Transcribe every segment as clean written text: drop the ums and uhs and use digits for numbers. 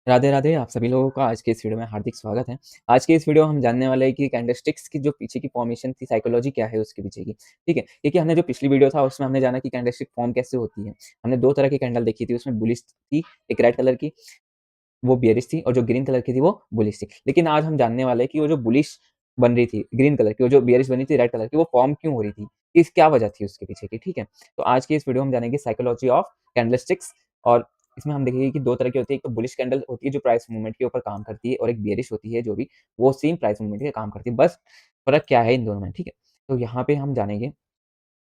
राधे राधे, आप सभी लोगों का आज के इस वीडियो में हार्दिक स्वागत है। आज के इस वीडियो में हम जानने वाले हैं कि कैंडलस्टिक्स की जो पीछे की फॉर्मेशन की साइकोलॉजी क्या है उसके पीछे की, ठीक है? क्योंकि हमने जो पिछली वीडियो था उसमें हमने जाना कि कैंडलस्टिक फॉर्म कैसे होती है। हमने 2 तरह की कैंडल देखी थी, उसमें बुलिश थी, एक रेड कलर की, वो बेयरिश थी और जो ग्रीन कलर की थी वो बुलिश थी। लेकिन आज हम जानने वाले हैं कि वो जो बुलिश बन रही थी ग्रीन कलर की, वो जो बेयरिश बनी थी रेड कलर की, वो फॉर्म क्यों हो रही थी? इस क्या वजह थी उसके पीछे की, ठीक है? तो आज के इस वीडियो में हम जानेंगे साइकोलॉजी ऑफ कैंडलस्टिक्स और इसमें हम देखेंगे कि 2 तरह की होती है। एक तो बुलिश कैंडल होती है जो प्राइस मूवमेंट के ऊपर काम करती है और एक बेयरिश होती है जो भी वो सेम प्राइस मूवमेंट पे काम करती है। बस फ़र्क क्या है इन दोनों में, ठीक है? तो यहाँ पे हम जानेंगे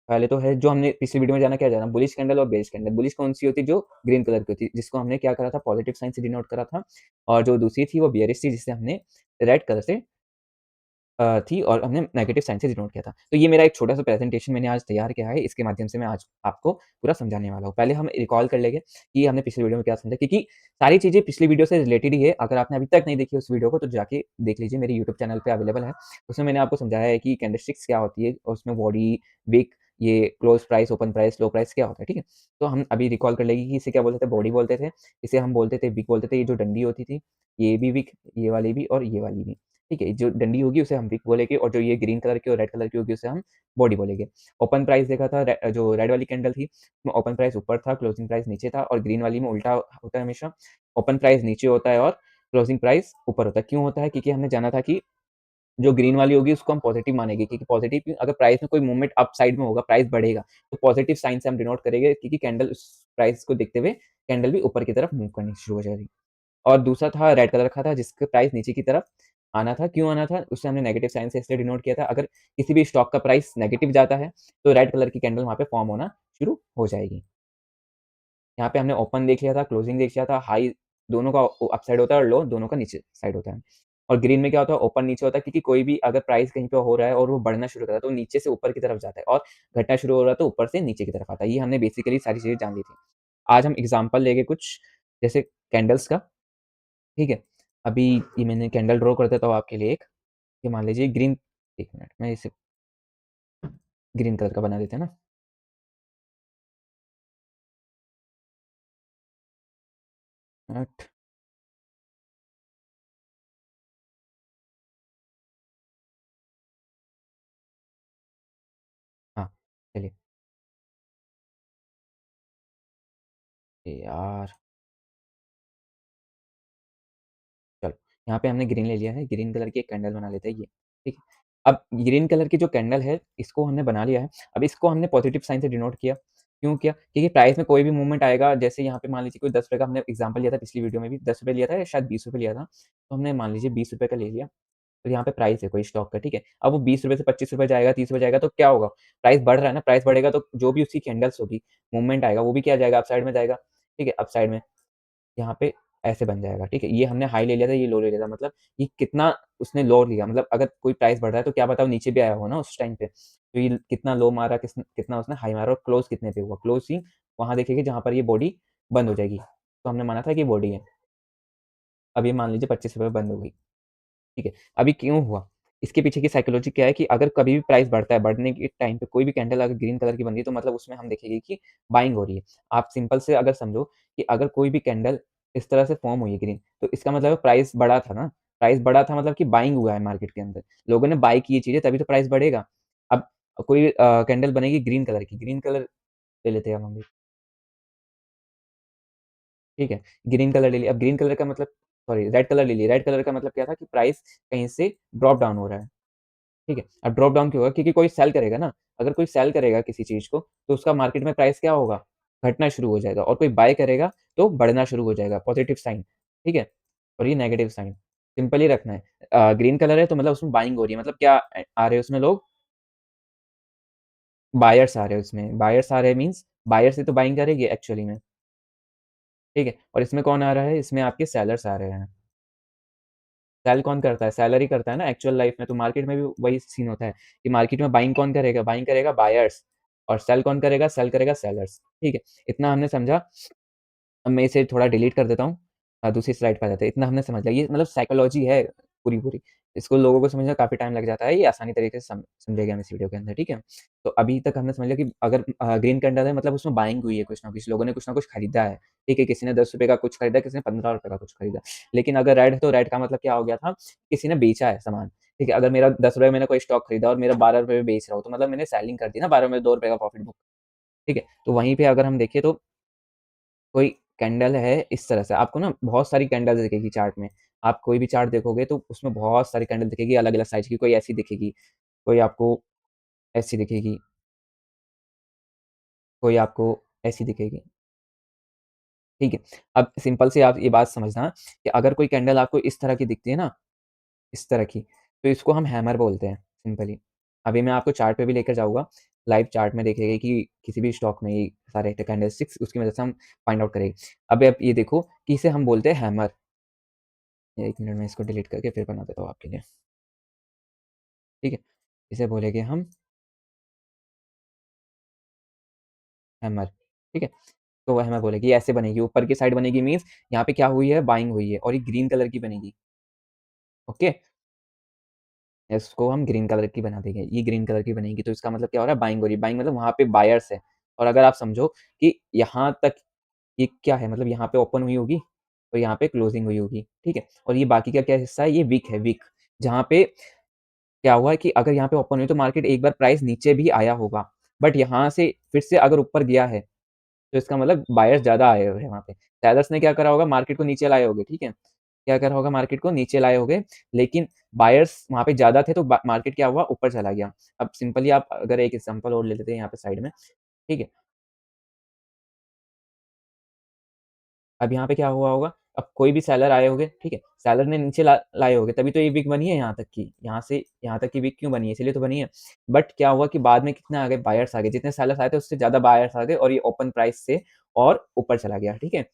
पहले तो है जो हमने पिछली वीडियो में जाना क्या जाना बुलिश कैंडल और बेयरिश कैंडल। बुलिश कौन-सी होती है जो ग्रीन कलर की होती है जिसको हमने क्या करा था पॉजिटिव साइन से डिनोट करा था और जो दूसरी थी वो बेयरिश थी जिसे हमने रेड कलर से थी और हमने नेगेटिव साइन से डिनोट किया था। तो ये मेरा एक छोटा-सा प्रेजेंटेशन मैंने आज तैयार किया है, इसके माध्यम से मैं आज आपको पूरा समझाने वाला हूँ। पहले हम रिकॉल कर लेंगे कि हमने पिछली वीडियो में क्या समझा क्योंकि सारी चीज़ें पिछली वीडियो से रिलेटेड ही है। अगर आपने अभी तक नहीं देखी उस वीडियो को तो जाके देख लीजिए, मेरे यूट्यूब चैनल पे अवेलेबल है। उसमें मैंने आपको समझाया है कि कैंडलस्टिक्स क्या होती है और उसमें बॉडी, विक, ये क्लोज़ प्राइस, ओपन प्राइस, लो प्राइस क्या होता है, ठीक है? तो हम अभी रिकॉल कर लेंगे कि इसे क्या बोलते थे, बॉडी बोलते थे, इसे हम बोलते थे विक बोलते थे, ये जो डंडी होती थी, ये भी विक, ये वाली भी और ये वाली भी। ठीक है? जो डंडी होगी उसे हम विक बोलेंगे और जो ये ग्रीन कलर की और रेड कलर की होगी उसे हम बॉडी बोलेंगे। ओपन प्राइस देखा था जो रेड वाली कैंडल थी, उसमें ओपन प्राइस ऊपर था, क्लोजिंग प्राइस नीचे था और ग्रीन वाली में उल्टा होता है हमेशा। ओपन प्राइस नीचे होता है और क्लोजिंग प्राइस ऊपर होता है। क्यों होता है? क्योंकि हमने जाना था कि जो ग्रीन वाली होगी उसको हम पॉजिटिव मानेंगे क्योंकि पॉजिटिव क्यों? अगर प्राइस में कोई मूवमेंट अप साइड में होगा, प्राइस बढ़ेगा, तो पॉजिटिव साइन से हम डिनोट करेंगे क्योंकि कैंडल उस प्राइस को देखते हुए कैंडल भी ऊपर की तरफ मूव करनी शुरू हो जाएगी। और दूसरा था रेड कलर का था जिसका प्राइस नीचे की तरफ आना था, क्यों आना था? उसे हमने नेगेटिव साइन से इसलिए डिनोट किया था, अगर किसी भी स्टॉक का प्राइस नेगेटिव जाता है, तो रेड कलर की कैंडल वहाँ पे फॉर्म होना शुरू हो जाएगी। यहाँ पे हमने ओपन देख लिया था, क्लोजिंग देख लिया था, हाई दोनों का अप साइड होता है और लो दोनों का नीचे साइड होता है। और ग्रीन में क्या होता है? ओपन नीचे होता है क्योंकि कोई भी अगर प्राइस कहीं पे हो रहा है और वो बढ़ना शुरू कर रहा है, तो नीचे से ऊपर की तरफ जाता है और घटना शुरू हो रहा है तो ऊपर से नीचे की तरफ आता है। ये हमने बेसिकली सारी चीज़ें जान ली थी। आज हम एग्ज़ाम्पल लेंगे कुछ जैसे कैंडल्स का, ठीक है? अभी ये मैंने कैंडल ड्रॉ कर देता हूँ आपके लिए एक, ये मान लीजिए ग्रीन, 1 मिनट मैं इसे ग्रीन कलर का बना देते हैं ना। 8 हाँ, चलिए। यार चलो, यहाँ पे हमने ग्रीन ले लिया है, ग्रीन कलर की एक कैंडल बना लेते हैं ये, ठीक है? अब ग्रीन कलर की जो कैंडल है, इसको हमने बना लिया है। अब इसको हमने पॉजिटिव साइन से डिनोट किया, क्यों किया? क्योंकि प्राइस में कोई भी मूवमेंट आएगा, जैसे यहाँ पे मान लीजिए कोई ₹10 का हमने एग्ज़ाम्पल लिया था पिछली वीडियो में भी, ₹10 लिया था या शायद ₹20 लिया था। तो हमने मान लीजिए ₹20 का ले लिया, तो यहाँ पे प्राइस है कोई स्टॉक का, ठीक है? अब वो ₹20 से ₹25 जाएगा, ₹30 जाएगा तो क्या होगा? प्राइस बढ़ रहा है ना, प्राइस बढ़ेगा तो जो भी उसकी कैंडल्स होगी, मूवमेंट आएगा, वो भी क्या जाएगा? अपसाइड में जाएगा, ठीक है? अपसाइड में। यहाँ पे ऐसे बन जाएगा, ठीक है? ये हमने हाई ले लिया था, ये लो ले लिया था, मतलब ये कितना उसने लो लिया, मतलब अगर कोई प्राइस बढ़ रहा है तो क्या पता वो नीचे भी आया हो ना उस टाइम पे। तो ये कितना लो मारा, कितना उसने हाई मारा और क्लोज़ कितने पे हुआ। क्लोज़िंग वहाँ देखेंगे जहाँ पर ये बॉडी बंद हो जाएगी। तो हमने माना था कि बॉडी है। अब ये मान लीजिए ₹25 बंद हो गई, ठीक है? अभी क्यों हुआ? इसके पीछे की साइकोलॉजी क्या है कि अगर कभी भी प्राइस बढ़ता है, बढ़ने के टाइम पे कोई भी कैंडल अगर ग्रीन कलर की बन रही है, तो मतलब उसमें हम देखेंगे कि बाइंग हो रही है। आप सिंपल से अगर समझो कि अगर कोई भी कैंडल इस तरह से फॉर्म हुई है ग्रीन, तो इसका मतलब है प्राइस बढ़ा था ना, प्राइस बढ़ा था मतलब कि बाइंग हुआ है मार्केट के अंदर। लोगों ने बाय की ये चीज़ें तभी तो प्राइस बढ़ेगा। अब कोई कैंडल बनेगी ग्रीन कलर की, ग्रीन कलर ले लेते हैं अब हम भी, ठीक है? ग्रीन कलर ले लिया, अब ग्रीन कलर का मतलब सॉरी रेड कलर ले लिया, रेड कलर का मतलब क्या था कि प्राइस कहीं से ड्रॉप डाउन हो रहा है। ठीक है? अब ड्रॉप डाउन क्यों होगा? क्योंकि कोई सेल करेगा ना, अगर कोई सेल करेगा किसी चीज़ को, तो उसका मार्केट में प्राइस क्या होगा? घटना शुरू हो जाएगा और कोई बाय करेगा, तो बढ़ना शुरू हो जाएगा, पॉज़िटिव साइन, ठीक है? और ये नेगेटिव साइन, सिंपल ही रखना है। ग्रीन कलर है तो मतलब उसमें बाइंग हो रही है, मतलब क्या आ रहे हैं उसमें लोग? बायर्स आ रहे हैं उसमें, बायर्स आ रहे हैं मीन्स बायर्स ही तो बाइंग करेंगे एक्चुअली में, ठीक है? और इसमें कौन आ रहा है? इसमें आपके सेलर्स आ रहे हैं। सेल कौन करता है? सेलर ही करता है ना एक्चुअल लाइफ में, तो मार्केट में भी वही सीन होता है कि मार्केट में बाइंग कौन करेगा? बाइंग करेगा बायर्स और सेल कौन करेगा? सेल करेगा सेलर्स, ठीक है? इतना हमने समझा। अब मैं इसे थोड़ा डिलीट कर देता हूँ दूसरी स्लाइड पे आ जाते हैं। इतना हमने समझ लिया, ये मतलब साइकोलॉजी है पूरी-पूरी। इसको लोगों को समझना काफ़ी टाइम लग जाता है, ये आसानी तरीके से समझेंगे हम इस वीडियो के अंदर, ठीक है? तो अभी तक हमने समझ लिया कि अगर ग्रीन कैंडल है मतलब उसमें बाइंग हुई है कुछ ना कुछ, लोगों ने कुछ ना कुछ खरीदा है, ठीक है? किसी ने ₹10 का कुछ खरीदा, किसी ने ₹15 का कुछ खरीदा। लेकिन अगर रेड है तो रेड का मतलब क्या हो गया था, किसी ने बेचा है सामान, ठीक है? अगर मेरा ₹10 में मैंने कोई स्टॉक खरीदा और मेरा ₹12 में बेच रहा हूँ, तो मतलब मैंने सेलिंग कर दी ना, 12 में ₹2 का प्रॉफिट बुक, ठीक है? तो वहीं पे अगर हम देखें तो कोई कैंडल है इस तरह से, आपको ना बहुत सारी कैंडल्स दिखेगी चार्ट में। आप कोई भी चार्ट देखोगे तो उसमें बहुत सारी कैंडल दिखेगी अलग-अलग साइज़ की, कोई ऐसी दिखेगी, कोई आपको ऐसी दिखेगी, कोई आपको ऐसी दिखेगी, ठीक है? अब सिंपल सी आप ये बात समझना कि अगर कोई कैंडल आपको इस तरह की दिखती है ना, इस तरह की, तो इसको हम हैमर बोलते हैं सिंपली। अभी मैं आपको चार्ट पे भी लेकर जाऊँगा, लाइव चार्ट में देखिएगा कि किसी भी स्टॉक में ये सारे कैंडलस्टिक्स उसकी मदद से हम फाइंड आउट करेंगे। अभी आप ये देखो कि इसे हम बोलते हैं हैमर। 1 मिनट में इसको डिलीट करके फिर बना देता हूँ आपके लिए, ठीक है? इसे बोलेंगे हम हैमर, ठीक है? तो वो हैमर बोलेंगे, ये ऐसे बनेगी, ऊपर की साइड बनेगी मीन्स यहाँ पे क्या हुई है, बाइंग हुई है और ये ग्रीन कलर की बनेगी, ओके? इसको हम ग्रीन कलर की बना देंगे, ये ग्रीन कलर की बनेगी, तो इसका मतलब क्या हो रहा है, बाइंग हो रही है। बाइंग मतलब वहाँ पे बायर्स है और अगर आप समझो कि यहाँ तक ये क्या है, मतलब यहाँ पे ओपन हुई होगी, तो यहाँ पे क्लोजिंग हुई होगी, ठीक है? और ये बाकी का क्या हिस्सा है, ये विक है, विक। जहाँ पे क्या हुआ है कि अगर यहाँ पे ओपन हुई तो मार्केट एक बार प्राइस नीचे भी आया होगा, बट यहाँ से फिर से अगर ऊपर गया है, तो इसका मतलब बायर्स ज़्यादा आए हुए हैं वहाँ पे। सेलर्स ने क्या करा होगा, मार्केट को नीचे लाए होंगे, ठीक है? क्या करा होगा, मार्केट को नीचे लाए होंगे, लेकिन बायर्स वहाँ पे ज़्यादा थे तो बा मार्केट क्या हुआ, ऊपर चला गया। अब सिंपली आप अगर एक एग्ज़ाम्पल और ले लेते हैं यहाँ पे साइड में, ठीक है? अब यहाँ पे क्या हुआ होगा, अब कोई भी सेलर आए होंगे, ठीक है? सेलर ने नीचे लाए होंगे, तभी तो ये विक बनी है यहाँ तक की। यहाँ से यहाँ तक की विक क्यों बनी है? इसीलिए तो बनी है। बट क्या हुआ कि बाद में कितने आ गए, बायर्स आ गए। जितने सेलर्स आए थे उससे ज़्यादा बायर्स आ गए और ये ओपन प्राइस से और ऊपर चला गया, ठीक है?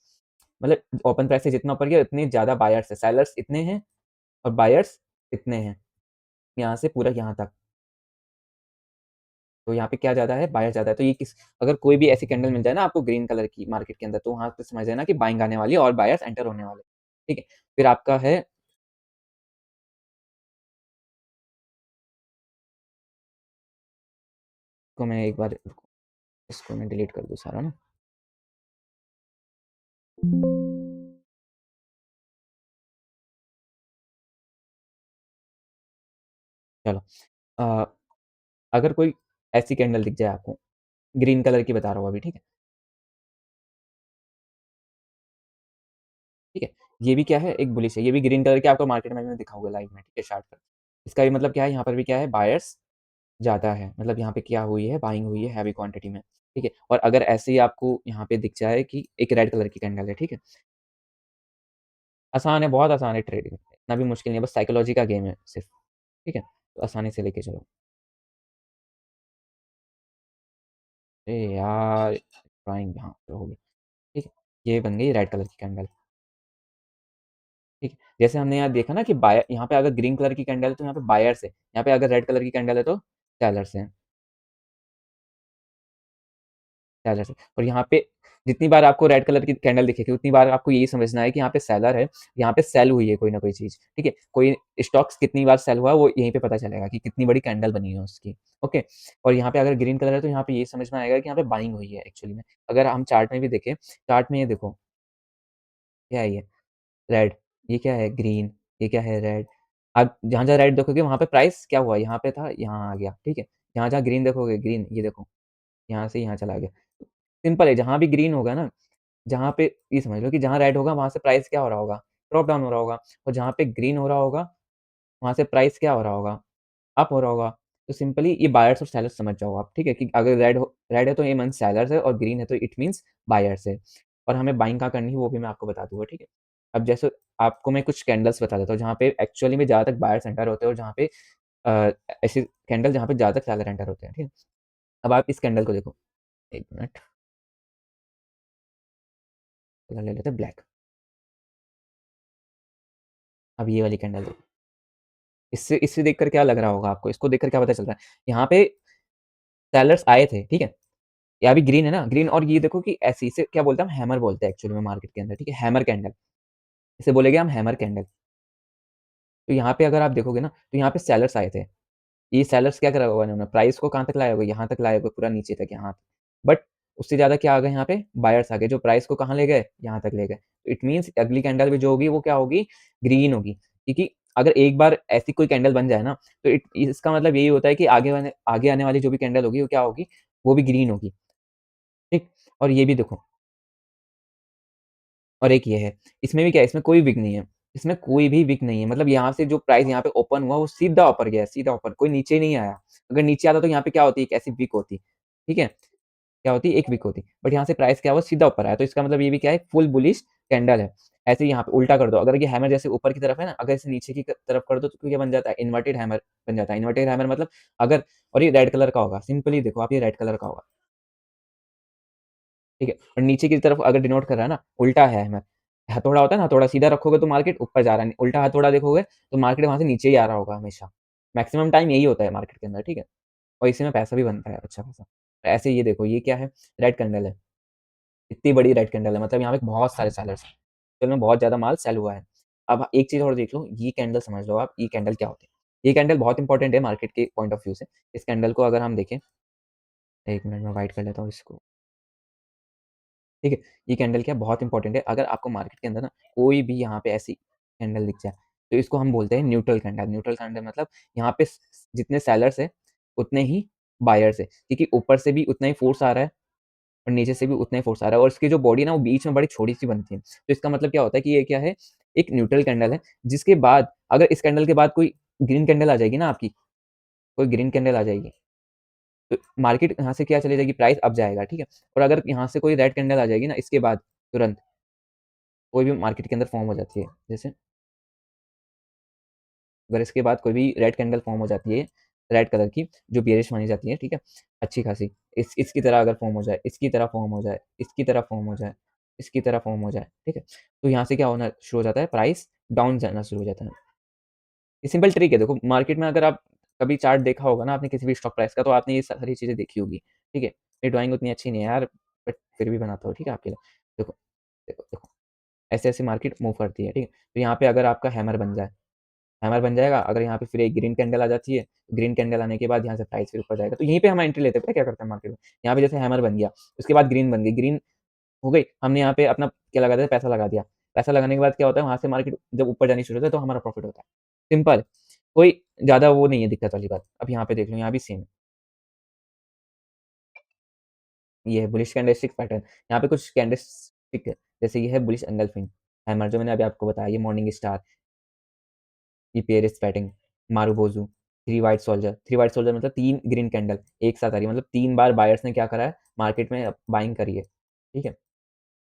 मतलब ओपन प्राइस से जितना ऊपर गया उतने ज़्यादा बायर्स हैं। सेलर्स इतने हैं और बायर्स इतने हैं, यहाँ से पूरा यहाँ तक। तो यहाँ पे क्या ज़्यादा है, बायर्स ज़्यादा है। तो ये किस अगर कोई भी ऐसी कैंडल मिल जाए ना आपको ग्रीन कलर की मार्केट के अंदर, तो वहाँ पे समझ लेना कि बाइंग आने वाली है और बायर्स एंटर होने वाले हैं, ठीक है? फिर आपका है, इसको मैं एक बार इसको मैं डिलीट कर दूँ सारा ना। चलो अ, अगर कोई ऐसी कैंडल दिख जाए आपको, ग्रीन कलर की बता रहा हूँ अभी, ठीक है? ठीक है? ये भी क्या है, एक बुलिश है, ये भी ग्रीन कलर की आपको मार्केट में मैं दिखाऊँगा लाइव में, ठीक है? चार्ट पर। इसका भी मतलब क्या है, यहाँ पर भी क्या है, बायर्स ज़्यादा है, मतलब यहाँ पे क्या हुई है, बाइंग हुई है हेवी क्वांटिटी में, ठीक है? और अगर ऐसे ही आपको यहाँ पे दिख जाए कि एक रेड कलर की कैंडल है, ठीक है? आसान है, बहुत आसान है ट्रेडिंग, इतना भी मुश्किल नहीं है, बस साइकोलॉजी का गेम है सिर्फ़, ठीक है? तो आसानी से लेके चलो। अरे यार! ड्राइंग हाँ, हो गई, ठीक है? ये बन गई रेड कलर की कैंडल, ठीक है? जैसे हमने यहाँ देखा ना कि यहाँ पे अगर ग्रीन कलर की कैंडल है तो यहाँ पे बायर्स है, यहाँ पे अगर रेड कलर की कैंडल है तो सेलर्स हैं। सेलर है और यहाँ पे जितनी बार आपको रेड कलर की कैंडल दिखेगी उतनी बार आपको यही समझना है कि यहाँ पे सेलर है, यहाँ पे सेल हुई है कोई ना कोई चीज़, ठीक है? कोई स्टॉक्स कितनी बार सेल हुआ है वो यहीं पे पता चलेगा कि कितनी बड़ी कैंडल बनी है उसकी, ओके? और यहाँ पे अगर ग्रीन कलर है तो यहाँ पे ये समझ में आएगा कि यहाँ पे बाइंग हुई है एक्चुअली में। अगर हम चार्ट में भी देखें, चार्ट में ये देखो, क्या है ये? रेड, ये क्या है? ग्रीन, ये क्या है? रेड। आप जहाँ-जहाँ रेड देखोगे वहाँ पे प्राइस क्या हुआ? यहाँ पे था, यहाँ आ गया, ठीक है? जहाँ-जहाँ ग्रीन देखोगे, ग्रीन ये देखो, यहाँ से यहाँ चला गया। सिंपल है, जहाँ भी ग्रीन होगा ना, जहाँ पे ये समझ लो कि जहाँ रेड होगा वहाँ से प्राइस क्या हो रहा होगा? ड्रॉप डाउन हो रहा होगा और जहाँ पे ग्रीन हो रहा होगा, वहाँ से प्राइस क्या हो रहा होगा? अप हो रहा होगा। तो सिंपली ये बायर्स और सेलर्स समझ जाओ आप, ठीक है? कि अगर रेड है तो ये मीन्स सेलर्स है और ग्रीन है तो इट मीन्स बायर्स है। और हमें बाइंग कहाँ करनी है वो भी मैं आपको बता दूँगा, ठीक है? अब जैसे आपको मैं कुछ कैंडल्स बता देता हूँ जहाँ पे एक्चुअली में ज़्यादा तक बायर्स एंटर होते हैं और जहाँ पे अ, ऐसी कैंडल जहाँ पे ज़्यादा तक सेलर एंटर होते हैं, ठीक है? अब आप इस कैंडल को देखो, 1 मिनट, कलर ले लेते हैं ब्लैक। अब ये वाली कैंडल देखो। इससे इससे देखकर क्या लग रहा होगा आपको? इसको देखकर क्या पता चल रहा है? यहाँ पे सेलर्स आए थे, ठीक है? ये अभी ग्रीन है ना, ग्रीन और ये देखो कि ऐसे इसे क्या बोलते हैं हम हैमर बोलते हैं एक्चुअली में मार्केट के अंदर, ठीक है? हैमर कैंडल, इसे बोलेंगे हम हैमर कैंडल, तो यहाँ पे अगर आप देखोगे ना, तो यहाँ पे सेलर्स आए थे। ये सेलर्स क्या करा होगा इन्होंने, प्राइस को कहाँ तक लाया होगा, यहाँ तक लाया होगा, पूरा नीचे तक यहाँ तक। बट उससे ज़्यादा क्या आ गए यहाँ पे, बायर्स आ गए, जो प्राइस को कहाँ ले गए, यहाँ तक ले गए। इट मीन्स अगली कैंडल भी जो होगी वो क्या होगी, ग्रीन होगी। क्योंकि अगर एक बार ऐसी कोई कैंडल बन जाए ना, तो इसका मतलब यही होता है कि आगे आने वाली जो भी कैंडल होगी वो क्या होगी, वो भी ग्रीन होगी, ठीक। और ये भी देखो, और एक ये है, इसमें भी क्या है, इसमें कोई विक नहीं है, इसमें कोई भी विक नहीं है। मतलब यहाँ से जो प्राइस यहाँ पे ओपन हुआ, वो सीधा ऊपर गया, सीधा ऊपर, कोई नीचे नहीं आया। अगर नीचे आता तो यहाँ पे क्या होती, एक ऐसी विक होती, ठीक है? क्या होती, एक विक होती। बट यहाँ से प्राइस क्या हुआ, सीधा ऊपर आया, तो इसका मतलब ये भी क्या है, फुल बुलिश कैंडल है। ऐसे ही यहाँ पे उल्टा कर दो, अगर ये हैमर जैसे ऊपर की तरफ है ना, अगर इसे नीचे की तरफ कर दो तो क्या बन जाता है, इन्वर्टेड हैमर बन जाता है। इन्वर्टेड हैमर मतलब अगर, और ये रेड कलर का होगा, सिंपली देखो आप, ये रेड कलर का होगा, ठीक है? और नीचे की तरफ अगर डिनोट कर रहा है ना, उल्टा है हैमर। हथौड़ा होता है ना, हथौड़ा सीधा रखोगे तो मार्केट ऊपर जा रहा है, उल्टा हथौड़ा देखोगे तो मार्केट वहाँ से नीचे ही आ रहा होगा हमेशा। मैक्सिमम टाइम यही होता है मार्केट के अंदर, ठीक है? और इसी में पैसा भी बनता है अच्छा खासा। ऐसे ये देखो, ये क्या है, रेड कैंडल है। इतनी बड़ी रेड कैंडल है, मतलब यहाँ पे बहुत सारे सेलर्स हैं। एक्चुअल में बहुत ज़्यादा माल सेल हुआ है। अब एक चीज़ और देख लो, ये कैंडल समझ लो आप, ये कैंडल क्या होती है? ये कैंडल बहुत इंपॉर्टेंट है मार्केट के पॉइंट ऑफ व्यू से। इस कैंडल को अगर हम देखें, 1 मिनट में व्हाइट कर लेता हूँ इसको। ठीक है? ये कैंडल क्या बहुत इंपॉर्टेंट है, अगर आपको मार्केट के अंदर ना कोई भी यहाँ पे ऐसी कैंडल दिख जाए, तो इसको हम बोलते हैं न्यूट्रल कैंडल। न्यूट्रल कैंडल मतलब यहाँ पे जितने सेलर्स है, उतने ही बायर्स है, क्योंकि ऊपर से भी उतना ही फोर्स आ रहा है और नीचे से भी उतना ही फोर्स आ रहा है, और इसकी जो बॉडी ना वो बीच में बड़ी छोटी सी बनती है। तो इसका मतलब क्या होता है कि ये क्या है, एक न्यूट्रल कैंडल है, जिसके बाद अगर इस कैंडल के बाद कोई ग्रीन कैंडल आ जाएगी ना आपकी, कोई ग्रीन कैंडल आ जाएगी, तो मार्केट यहाँ से क्या चली जाएगी, प्राइस अप जाएगा, ठीक है? और अगर यहाँ से कोई रेड कैंडल आ जाएगी ना इसके बाद, तुरंत कोई भी मार्केट के अंदर फॉर्म हो जाती है, जैसे अगर इसके बाद कोई भी रेड कैंडल फॉर्म हो जाती है, रेड कलर की, जो बियरिश मानी जाती है, ठीक है, अच्छी खासी, इसकी तरह अगर फॉर्म हो जाए, इसकी तरह फॉर्म हो जाए, इसकी तरह फॉर्म हो जाए, इसकी तरह फॉर्म हो जाए, ठीक है, तो यहाँ से क्या होना शुरू हो जाता है, प्राइस डाउन जाना शुरू हो जाता है। ये सिंपल ट्रिक है, देखो मार्केट में अगर आप कभी चार्ट देखा होगा ना आपने किसी भी स्टॉक प्राइस का, तो आपने ये सारी चीज़ें देखी होगी, ठीक है। मेरी ड्राइंग उतनी अच्छी नहीं है यार, बट फिर भी बनाता हूँ, ठीक है, आपके लिए। देखो, देखो, ऐसे-ऐसे मार्केट मूव करती है, ठीक है। तो यहाँ पे अगर आपका हैमर बन जाएगा, अगर यहाँ पे फिर एक ग्रीन कैंडल आ जाती है, ग्रीन कैंडल आने के बाद यहाँ से प्राइस फिर ऊपर जाएगा, तो यहीं पे हम एंट्री लेते हैं, पता है क्या करते हैं मार्केट में? यहाँ पे जैसे हैमर बन गया, उसके बाद ग्रीन बन गई, ग्रीन हो गई, हमने यहाँ पे अपना क्या लगा दिया, पैसा लगा दिया। पैसा लगाने के बाद क्या होता है, वहाँ से मार्केट जब ऊपर जानी शुरू होता है, तो हमारा प्रॉफिट होता है। सिंपल, कोई ज़्यादा वो नहीं है दिक्कत वाली बात। अब यहाँ पे देख लो, यहाँ भी सेम है। ये है बुलिश कैंडलस्टिक पैटर्न। यहाँ पे कुछ कैंडलस्टिक है, जैसे ये है बुलिश एंगल्फिंग हैमर, जो मैंने अभी आपको बताया, ये मॉर्निंग स्टार, ये पेरिस पैटिंग, मारुबोज़ू, 3 व्हाइट सोल्जर मतलब 3 ग्रीन कैंडल एक साथ आ रही है, मतलब 3 बार बायर्स ने क्या करा है, मार्केट में बाइंग करी है, ठीक है?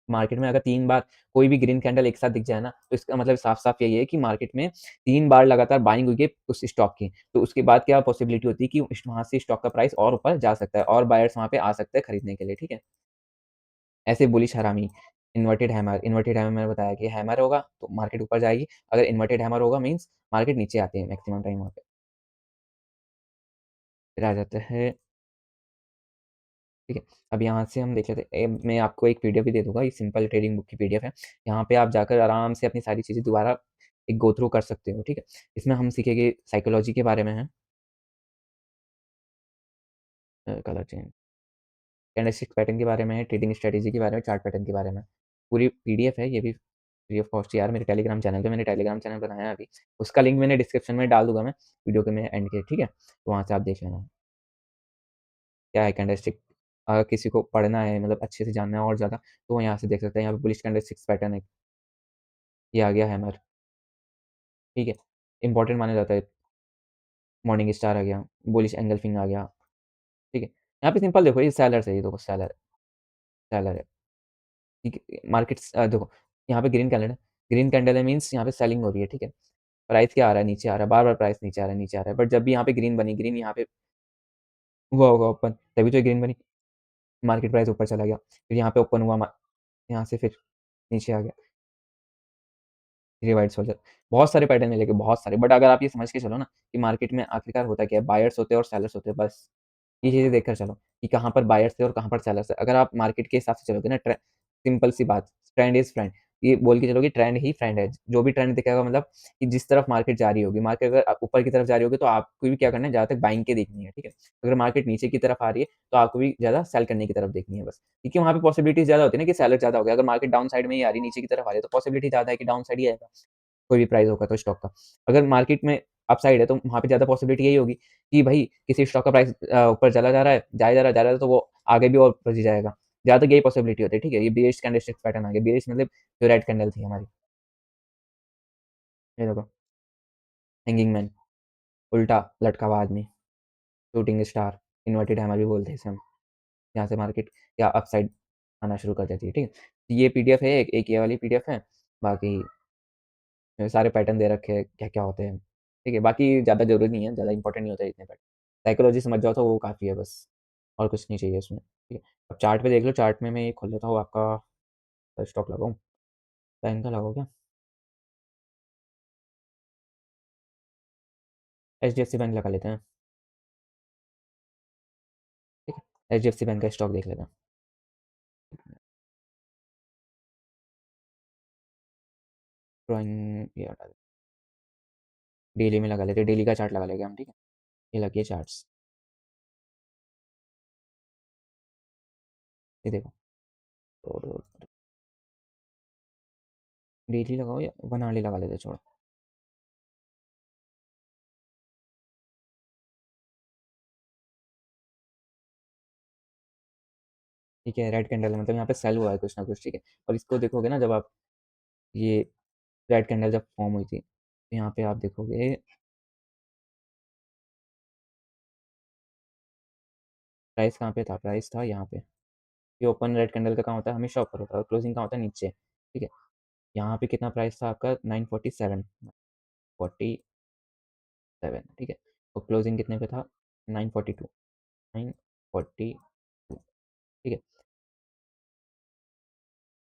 मार्केट में अगर 3 बार कोई भी ग्रीन कैंडल एक साथ दिख जाए ना, तो इसका मतलब साफ-साफ यही है कि मार्केट में 3 बार लगातार बाइंग हुई है उस स्टॉक की। तो उसके बाद क्या पॉसिबिलिटी होती है कि इस वहाँ से स्टॉक का प्राइस और ऊपर जा सकता है और बायर्स वहाँ पे आ सकते हैं खरीदने के लिए, ठीक है? ऐसे बुलिश हरामी, इन्वर्टेड हैमर मैंने बताया कि हैमर होगा तो मार्केट ऊपर जाएगी, अगर इन्वर्टेड हैमर होगा मीन्स मार्केट नीचे आती है मैक्सिमम टाइम वहाँ पे। फिर आ जाता है, ठीक है? अब यहाँ से हम देख लेते हैं, मैं आपको एक पीडीएफ भी दे दूँगा, ये सिंपल ट्रेडिंग बुक की पीडीएफ है। यहाँ पे आप जाकर आराम से अपनी सारी चीज़ें दोबारा एक गो थ्रू कर सकते हो, ठीक है? इसमें हम सीखेंगे साइकोलॉजी के बारे में है, कलर चेंज, कैंडलस्टिक पैटर्न के बारे में है, ट्रेडिंग स्ट्रैटेजी के बारे में, चार्ट पैटर्न के बारे में। पूरी पीडीएफ है, ये भी फ्री ऑफ कॉस्ट यार, मेरे टेलीग्राम चैनल पे, मैंने टेलीग्राम चैनल बनाया है अभी। उसका लिंक मैंने डिस्क्रिप्शन में डाल दूँगा मैं, वीडियो के में एंड के, ठीक है? तो वहाँ से आप देख लेना। क्या है कैंडलस्टिक, अगर किसी को पढ़ना है मतलब अच्छे से जानना है और ज़्यादा, तो वो यहाँ से देख सकते हैं। यहाँ पे बुलिश कैंडलस्टिक्स पैटर्न है, ये आ गया हैमर, ठीक है? इम्पोर्टेंट माना जाता है, मॉर्निंग स्टार आ गया, बुलिश एंगल्फिंग आ गया, ठीक है? यहाँ पे सिंपल देखो, ये सेलर्स है, ये देखो सेलर है, ठीक है? मार्केट्स देखो, यहाँ पे ग्रीन कैंडल है मीन्स यहाँ पे सेलिंग हो रही है, ठीक है? प्राइस क्या आ रहा है, नीचे आ रहा है, बार-बार प्राइस नीचे आ रहा है, नीचे आ रहा है, बट जब भी यहाँ पे ग्रीन बनी, ग्रीन यहाँ पे हुआ होगा ओपन, तभी तो ये ग्रीन बनी, मार्केट प्राइस ऊपर चला गया, फिर यहाँ पे ओपन हुआ, यहाँ से फिर नीचे आ गया। रिवाइड्स हो जाए। बहुत सारे पैटर्न मिलेंगे, बहुत सारे, बट अगर आप ये समझ के चलो ना कि मार्केट में आखिरकार होता क्या है, बायर्स होते हैं और सेलर्स होते हैं, बस। ये चीज़ें देखकर चलो कि कहाँ पर बायर्स है और कहाँ पर सेलर्स है। अगर आप मार्केट के हिसाब से चलोगे ना, सिंपल सी बात, ट्रेंड इज़ फ्रेंड। ये बोल के चलो कि ट्रेंड ही फ्रेंड है। जो भी ट्रेंड दिखेगा मतलब कि जिस तरफ मार्केट जा रही होगी, मार्केट अगर ऊपर की तरफ जा रही होगी तो आपको भी क्या करना है, ज़्यादा तक बाइंग के देखनी है, ठीक है? अगर मार्केट नीचे की तरफ आ रही है, तो आपको भी ज़्यादा सेल करने की तरफ देखनी है बस। क्योंकि वहाँ पे पॉसिबिलिटीज़ ज़्यादा होती है ना कि सेलर ज़्यादा हो गया। अगर मार्केट डाउन साइड में ही आ रही है, नीचे की तरफ आ रही है, तो पॉसिबिलिटी ज़्यादा है कि डाउन साइड ही आएगा, कोई भी प्राइस होगा तो स्टॉक का। अगर मार्केट में अपसाइड है, तो वहाँ पे ज़्यादा पॉसिबिलिटी यही होगी कि भई किसी स्टॉक का प्राइस ऊपर चला जा रहा है, जाया जा रहा है, तो वो आगे भी और ऊपर ही जाएगा। ज़्यादा तक यही पॉसिबिलिटी होती है, ठीक है? ये बेयरिश कैंडलस्टिक पैटर्न आ गया। बेयरिश मतलब जो रेड कैंडल थी हमारी, ये देखो, हैंगिंग मैन, उल्टा लटका हुआ आदमी, शूटिंग स्टार, इन्वर्टेड हैमर भी बोलते हैं इसे हम। यहाँ से मार्केट या अपसाइड आना शुरू कर देती है, ठीक है? ये पीडीएफ है, एक ये वाली पीडीएफ है, बाकी सारे पैटर्न दे रखे हैं, क्या-क्या होते हैं, ठीक है? बाकी ज़्यादा ज़रूरी नहीं है, ज़्यादा इम्पोर्टेंट नहीं होता है इतने पैटर्न। साइकोलॉजी समझ जाओ तो वो काफ़ी है बस, और कुछ नहीं चाहिए इसमें, ठीक है? अब चार्ट पे देख लो, चार्ट में मैं ये खोल लेता हूँ आपका स्टॉक लगाऊँ, बैंक का लगाऊँ क्या? एचडीएफसी बैंक लगा लेते हैं, ठीक है? एचडीएफसी बैंक का स्टॉक देख लेते हैं। ड्राइंग ये हटा दें, डेली में लगा लेते हैं, डेली का चार्ट लगा लेंगे हम, ठीक है? ये लगिए चार्ट्स, ये देखो, और डेली लगाओ या वन आवरली लगा लेते हैं, छोड़ो। ठीक है, रेड कैंडल है मतलब यहाँ पे सेल हुआ है कुछ ना कुछ, ठीक है? और इसको देखोगे ना जब आप, ये रेड कैंडल जब फॉर्म हुई थी, तो यहाँ पे आप देखोगे प्राइस कहाँ पे था? प्राइस था यहाँ पे। ये ओपन रेड कैंडल का कहाँ होता है? हमेशा ऊपर होता है, और क्लोजिंग कहाँ होता है? नीचे, ठीक है? यहाँ पे कितना प्राइस था आपका? 947, 47, ठीक है? और क्लोजिंग कितने पे था? 942, 942, ठीक है?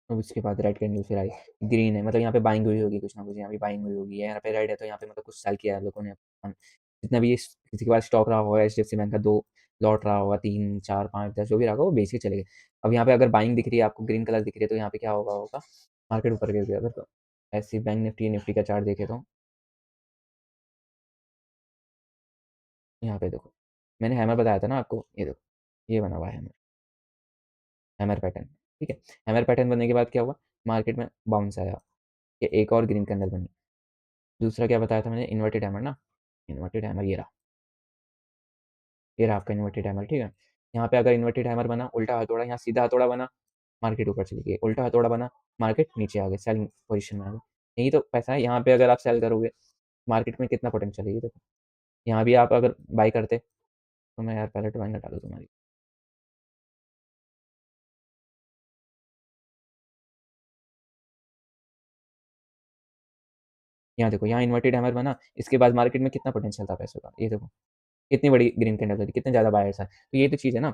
और उसके बाद रेड कैंडल फिर आई, ग्रीन है मतलब यहाँ पे बाइंग हुई होगी कुछ ना कुछ, यहाँ पे बाइंग हुई होगी, यहाँ पे रेड है तो यहाँ पे मतलब कुछ सेल किया है लोगों ने। जितना भी किसी के पास स्टॉक रहा होगा एचडीएफसी बैंक का, 2 लॉट रहा होगा, 3, 4, 5, 10 जो भी रहा होगा वो बेच के चले गए। अब यहाँ पे अगर बाइंग दिख रही है आपको, ग्रीन कलर दिख रही है, तो यहाँ पे क्या होगा, मार्केट ऊपर गिर गया। अगर तो ऐसे बैंक निफ्टी का चार्ट देखे तो यहाँ पे देखो, मैंने हैमर बताया था ना आपको, ये देखो, ये बना हुआ है हैमर, हैमर पैटर्न, ठीक है? हैमर पैटर्न बनने के बाद क्या हुआ, मार्केट में बाउंस आया, ये एक और ग्रीन कैंडल बनी। दूसरा क्या बताया था मैंने, इन्वर्टेड हैमर ना, इन्वर्टेड हैमर ये रहा आपका इन्वर्टेड हैमर, ठीक है? यहाँ पे अगर इन्वर्टेड हैमर बना, उल्टा हथौड़ा, यहाँ सीधा हथौड़ा बना, मार्केट ऊपर चली गई, उल्टा हथौड़ा बना, मार्केट नीचे आ गई, सेलिंग पोजीशन में आ गई। यही तो पैसा है, यहाँ पे अगर आप सेल करोगे, मार्केट में कितना पोटेंशियल है ये देखो। यहाँ भी आप अगर बाय करते, तो मैं यार पहले ड्राइंग हटा दूँ तुम्हारी। यहाँ देखो, यहाँ इन्वर्टेड हैमर बना, इसके बाद मार्केट में कितना पोटेंशियल था पैसों का, ये देखो। कितनी बड़ी ग्रीन कैंडल थी, कितने ज़्यादा बायर्स हैं। तो ये तो चीज़ है ना,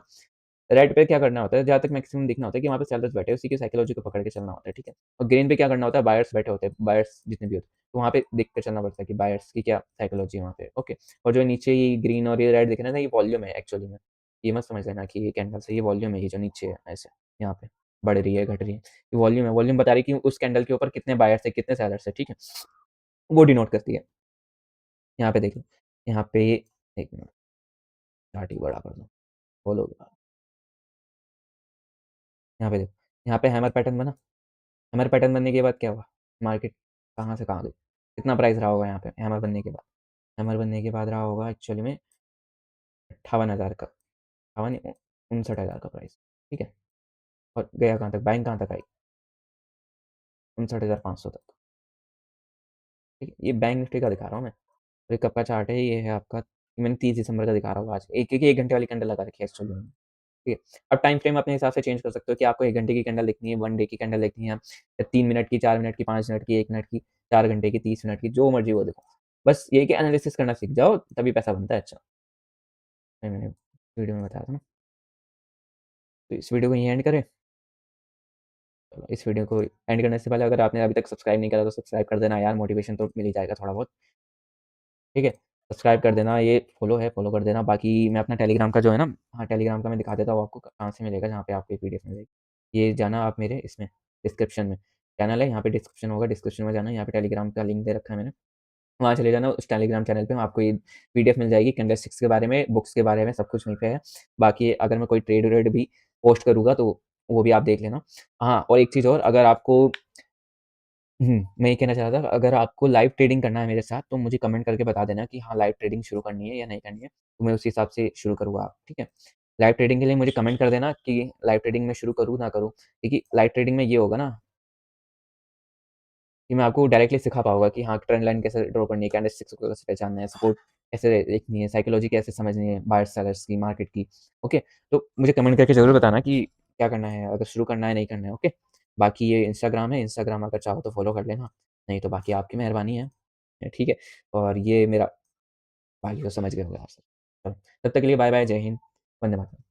रेड पे क्या करना होता है, जहाँ तक मैक्सिमम देखना होता है कि वहाँ पे सेलर्स बैठे हैं, उसी की साइकोलॉजी को पकड़ के चलना होता है, ठीक है? और ग्रीन पे क्या करना होता है, बायर्स बैठे होते हैं, बायर्स जितने भी होते हैं, तो वहाँ पे देख के चलना पड़ता है कि बायर्स की क्या साइकोलॉजी है वहाँ पे, ओके? और जो नीचे ये ग्रीन और ये रेड दिख रहा है ना, ये वॉल्यूम है एक्चुअली में। ये मत समझ लेना कि ये कैंडल्स है, ये वॉल्यूम है, ये जो नीचे है ऐसे, यहाँ पे बढ़ रही है, घट रही है। ये वॉल्यूम है, वॉल्यूम बता रही है कि उस कैंडल के ऊपर कितने बायर्स है, कितने सेलर्स है, ठीक है? वो डिनोट करती है। यहाँ पे देखिए, यहाँ पे 1 मिनट, चार्ट ही बड़ा कर दूँ, फॉलो यहाँ पे देखो, यहाँ पे हैमर पैटर्न बना, हैमर पैटर्न बनने के बाद क्या हुआ? मार्केट कहाँ से कहाँ गई? कितना प्राइस रहा होगा यहाँ पे हैमर बनने के बाद? हैमर बनने के बाद रहा होगा एक्चुअली में 58,000 का, 58 नहीं, 59,000 का प्राइस, ठीक है? और गया कहाँ तक? बाइंग कहाँ तक आई? 59,500 तक, ठीक है? ये बैंक निफ्टी का दिखा रहा हूँ मैं। ये कब का चार्ट है? ये है आपका, मैंने 30 दिसंबर का दिखा रहा हूँ आज, एक क्योंकि 1 घंटे वाली कैंडल लगा रखी है एक्चुअली में, ठीक है? अब टाइम फ्रेम अपने हिसाब से चेंज कर सकते हो कि आपको 1 घंटे की कैंडल देखनी है, 1 डे की कैंडल देखनी है, या 3 मिनट की, 4 मिनट की, 5 मिनट की, 1 मिनट की, 4 घंटे की, 30 मिनट की, जो मर्ज़ी वो देखो। बस ये है कि एनालिसिस करना सीख जाओ, तभी पैसा बनता है अच्छा। मैंने वीडियो में बताया था ना। तो इस वीडियो को यहीं एंड करें? चलो, इस वीडियो को एंड करने से पहले अगर आपने अभी तक सब्सक्राइब नहीं करा तो सब्सक्राइब कर देना यार, मोटिवेशन तो मिल ही जाएगा थोड़ा बहुत, ठीक है? सब्सक्राइब कर देना, ये फॉलो है, फॉलो कर देना। बाकी मैं अपना टेलीग्राम का जो है ना, हाँ, टेलीग्राम का मैं दिखा देता हूँ आपको कहाँ से मिलेगा, जहाँ पे आपको ये पीडीएफ मिलेगी। ये जाना आप मेरे इसमें डिस्क्रिप्शन में। चैनल है, यहाँ पे डिस्क्रिप्शन होगा, डिस्क्रिप्शन में जाना है, यहाँ पे टेलीग्राम का लिंक दे रखा है मैंने। वहाँ चले जाना, उस टेलीग्राम चैनल पे आपको ये पीडीएफ मिल जाएगी कैंडलस्टिक्स के बारे में, बुक्स के बारे में, सब कुछ वहीं पे है। बाकी अगर मैं कोई ट्रेड-व्रेड भी पोस्ट करूँगा तो वो भी आप देख लेना। हाँ, और एक चीज़ और, अगर आपको मैं ये कहना चाह रहा था, अगर आपको लाइव ट्रेडिंग करना है मेरे साथ, तो मुझे कमेंट करके बता देना कि हाँ, लाइव ट्रेडिंग शुरू करनी है या नहीं करनी है, तो मैं उसी हिसाब से शुरू करूँगा, ठीक है? लाइव ट्रेडिंग के लिए मुझे कमेंट कर देना कि लाइव ट्रेडिंग मैं शुरू करूँ, ना करूँ। क्योंकि लाइव ट्रेडिंग में ये होगा ना कि मैं आपको डायरेक्टली सिखा पाऊँगा कि हाँ, ट्रेंड लाइन कैसे ड्रॉ करनी है, कैंडलस्टिक्स को कैसे पहचानना है, सपोर्ट कैसे देखनी है, साइकोलॉजी कैसे समझनी है, बायर्स सेलर्स की, मार्केट की, ओके? तो मुझे कमेंट करके ज़रूर बताना कि क्या करना है, अगर शुरू करना है, नहीं करना है, ओके? बाकी ये इंस्टाग्राम है, इंस्टाग्राम अगर चाहो तो फॉलो कर लेना, नहीं तो बाकी आपकी मेहरबानी है, ठीक है? और ये मेरा बाकी तो समझ गए होंगे आप सब। तब तक के लिए बाय-बाय, जय हिंद, वंदे मातरम।